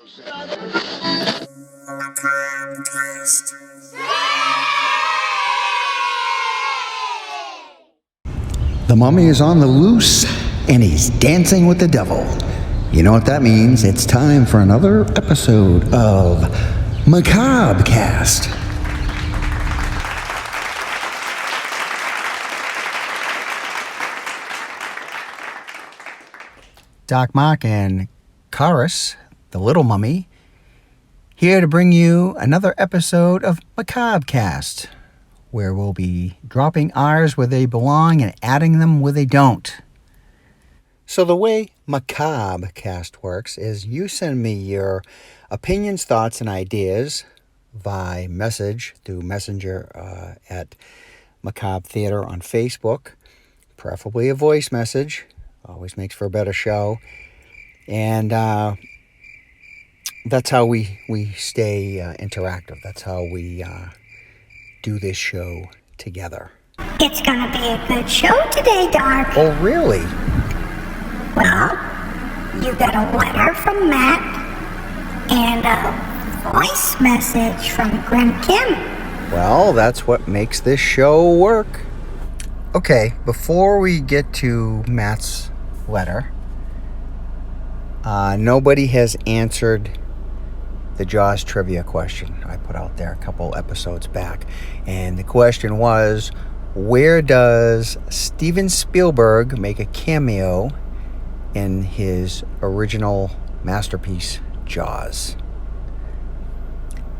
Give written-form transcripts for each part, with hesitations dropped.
The mummy is on the loose, and he's dancing with the devil. You know what that means? It's time for another episode of Macabre Cast. Doc Mark and Chorus, the little mummy, here to bring you another episode of Macabre Cast, where we'll be dropping R's where they belong and adding them where they don't. So the way Macabre Cast works is you send me your opinions, thoughts, and ideas by message through Messenger at Macabre Theater on Facebook, preferably a voice message. Always makes for a better show. And that's how we stay interactive. That's how we do this show together. It's gonna be a good show today, Dark. Oh, really? Well, you got a letter from Matt and a voice message from Grim Kim. Well, that's what makes this show work. Okay, before we get to Matt's letter, nobody has answered the Jaws trivia question I put out there a couple episodes back. And the question was, where does Steven Spielberg make a cameo in his original masterpiece, Jaws?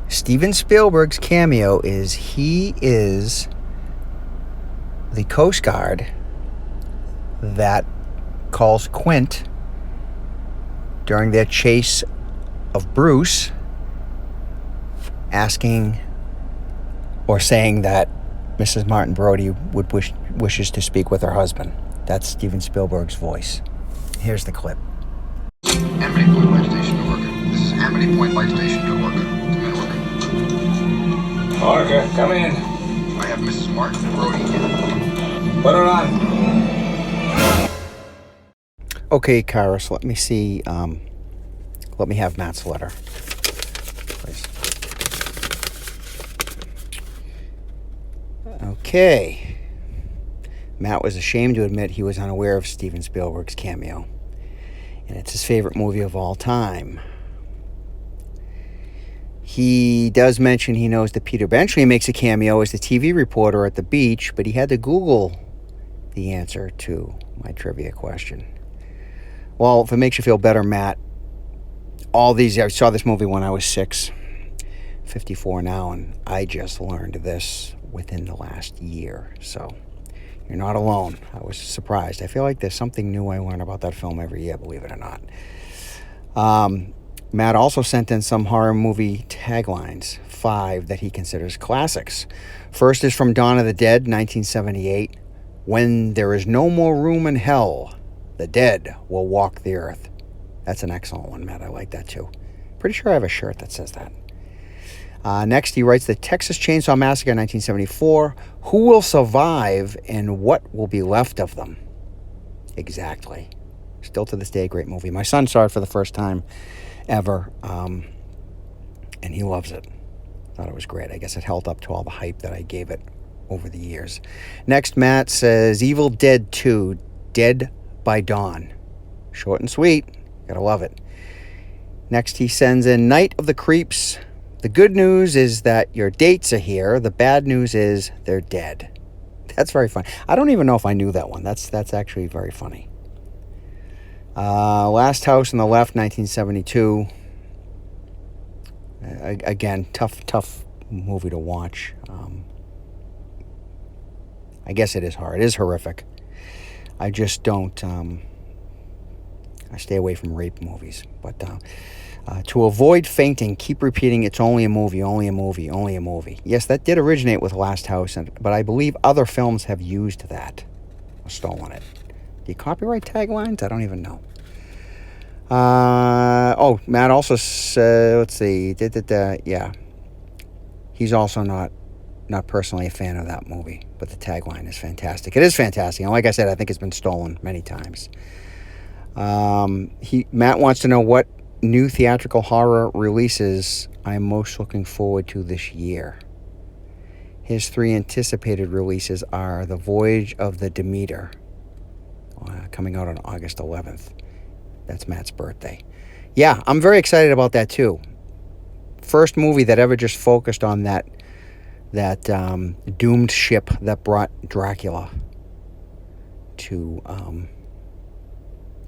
Steven Spielberg's cameo is he is the Coast Guard that calls Quint during their chase of Bruce, asking or saying that Mrs. Martin Brody wishes to speak with her husband. That's Steven Spielberg's voice. Here's the clip. Amity Point Light Station to Worker. This is Amity Point Light Station to Worker. Come in, Worker. Worker, come in. I have Mrs. Martin Brody here. Put her on. Okay, Karis, let me see. Let me have Matt's letter, please. Okay. Matt was ashamed to admit he was unaware of Steven Spielberg's cameo, and it's his favorite movie of all time. He does mention he knows that Peter Benchley makes a cameo as the TV reporter at the beach, but he had to Google the answer to my trivia question. Well, if it makes you feel better, Matt, I saw this movie when I was 6, 54 now, and I just learned this within the last year. So you're not alone. I was surprised. I feel like there's something new I learn about that film every year, believe it or not. Matt also sent in some horror movie taglines, 5 that he considers classics. First is from Dawn of the Dead, 1978. When there is no more room in hell, the dead will walk the earth. That's an excellent one, Matt. I like that too. Pretty sure I have a shirt that says that. Next, he writes the Texas Chainsaw Massacre, 1974. Who will survive and what will be left of them? Exactly. Still to this day, a great movie. My son saw it for the first time ever, and he loves it. Thought it was great. I guess it held up to all the hype that I gave it over the years. Next, Matt says Evil Dead 2, Dead by Dawn. Short and sweet. Gotta love it. Next, he sends in Night of the Creeps. The good news is that your dates are here. The bad news is they're dead. That's very funny. I don't even know if I knew that one. That's actually very funny. Last House on the Left, 1972. Again, tough movie to watch. I guess it is hard. It is horrific. I just don't... I stay away from rape movies. But to avoid fainting, keep repeating, it's only a movie, only a movie, only a movie. Yes, that did originate with Last House, but I believe other films have used that. Or stolen it. Do you copyright taglines? I don't even know. Matt also said, let's see, yeah. He's also not personally a fan of that movie, but the tagline is fantastic. It is fantastic, and like I said, I think it's been stolen many times. Matt wants to know what new theatrical horror releases I'm most looking forward to this year. His 3 anticipated releases are The Voyage of the Demeter, coming out on August 11th. That's Matt's birthday. Yeah, I'm very excited about that too. First movie that ever just focused on that doomed ship that brought Dracula to, I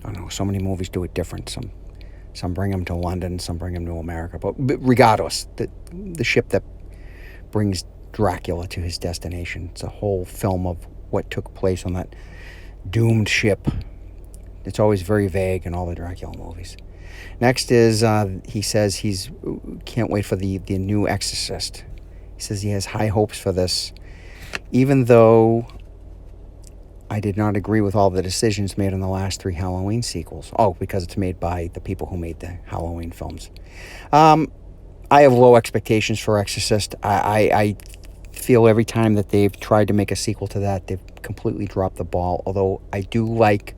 don't know, so many movies do it different. Some bring him to London, some bring him to America. But regardless, the ship that brings Dracula to his destination. It's a whole film of what took place on that doomed ship. It's always very vague in all the Dracula movies. Next is, he says he's can't wait for the new Exorcist. He says he has high hopes for this, even though I did not agree with all the decisions made in the last 3 Halloween sequels. Oh, because it's made by the people who made the Halloween films. I have low expectations for Exorcist. I feel every time that they've tried to make a sequel to that, they've completely dropped the ball. Although I do like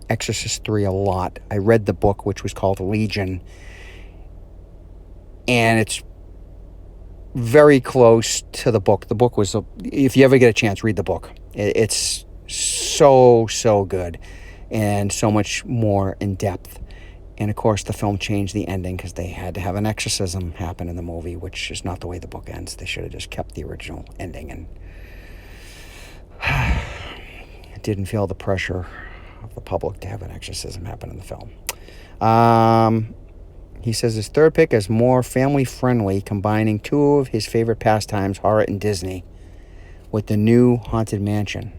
Exorcist 3 a lot. I read the book, which was called Legion, and it's very close to the book. The book was, if you ever get a chance, read the book. It's so good and so much more in depth. And of course the film changed the ending because they had to have an exorcism happen in the movie, which is not the way the book ends. They should have just kept the original ending, and didn't feel the pressure of the public to have an exorcism happen in the film. He says his third pick is more family-friendly, combining 2 of his favorite pastimes, horror and Disney, with the new Haunted Mansion.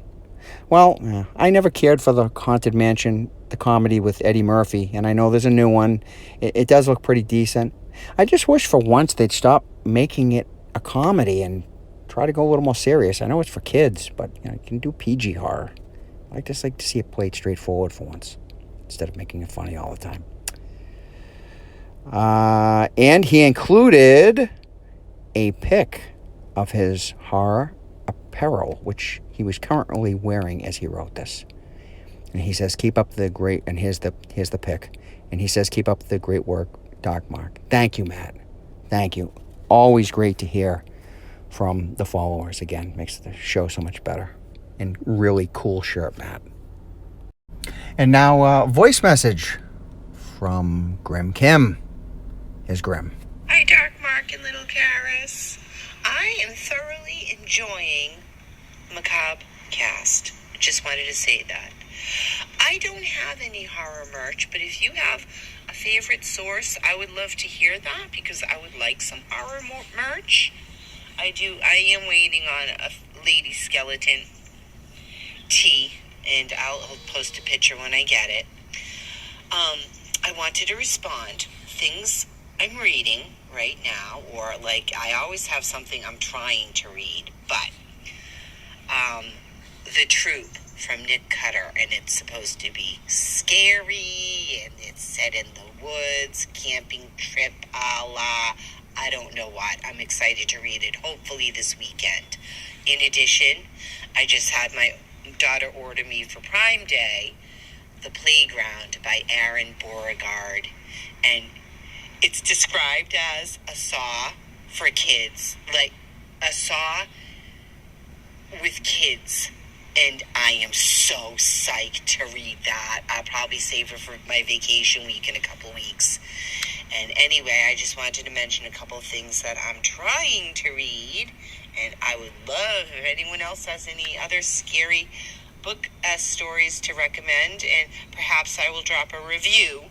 Well, I never cared for the Haunted Mansion, the comedy with Eddie Murphy, and I know there's a new one. It does look pretty decent. I just wish for once they'd stop making it a comedy and try to go a little more serious. I know it's for kids, but you can do PG horror. I just like to see it played straightforward for once, instead of making it funny all the time. And he included a pic of his horror apparel, which he was currently wearing as he wrote this. And he says, keep up the great, and here's the pic. And he says, keep up the great work, Dark Mark. Thank you, Matt. Thank you. Always great to hear from the followers again. Makes the show so much better. And really cool shirt, Matt. And now, voice message from Grim Kim. Here's Grim. Hi, Dark Mark and Little Karis. I am thoroughly enjoying Macabre cast. Just wanted to say that. I don't have any horror merch, but if you have a favorite source, I would love to hear that, because I would like some horror merch. I am waiting on a lady skeleton tee, and I'll post a picture when I get it. I wanted to respond. Things I'm reading right now, or like I always have something I'm trying to read, but The Troop from Nick Cutter, and it's supposed to be scary, and it's set in the woods, camping trip a la I don't know what. I'm excited to read it, hopefully this weekend. In addition, I just had my daughter order me for Prime Day The Playground by Aaron Beauregard, and it's described as a Saw for kids, like a Saw with kids, and I am so psyched to read that. I'll probably save it for my vacation week in a couple weeks. And anyway, I just wanted to mention a couple of things that I'm trying to read, and I would love if anyone else has any other scary book stories to recommend, and perhaps I will drop a review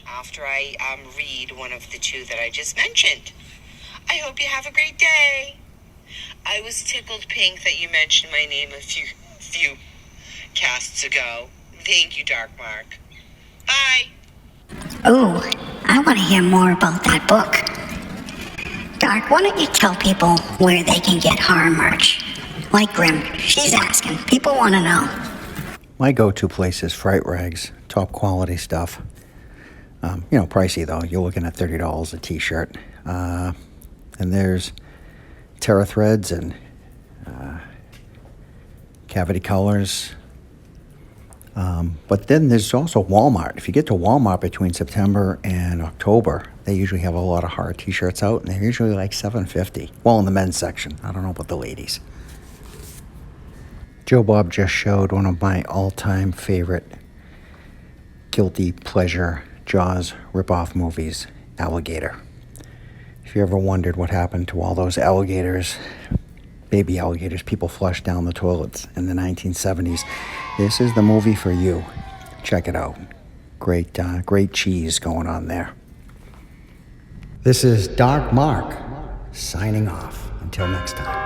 after I read one of the 2 that I just mentioned. I hope you have a great day. I was tickled pink that you mentioned my name a few casts ago. Thank you, Dark Mark. Bye. Ooh, I want to hear more about that book. Dark, why don't you tell people where they can get horror merch? Like Grim, she's asking. People want to know. My go-to place is Fright Rags. Top quality stuff. Pricey though. You're looking at $30 a t-shirt. And there's Terra Threads and Cavity Colors. But then there's also Walmart. If you get to Walmart between September and October, they usually have a lot of hard T-shirts out, and they're usually like $7.50. Well, in the men's section. I don't know about the ladies. Joe Bob just showed one of my all-time favorite guilty pleasure Jaws ripoff movies, Alligator. If you ever wondered what happened to all those alligators, baby alligators people flushed down the toilets in the 1970s, this is the movie for you. Check it out. Great cheese going on there. This is Dark Mark signing off. Until next time.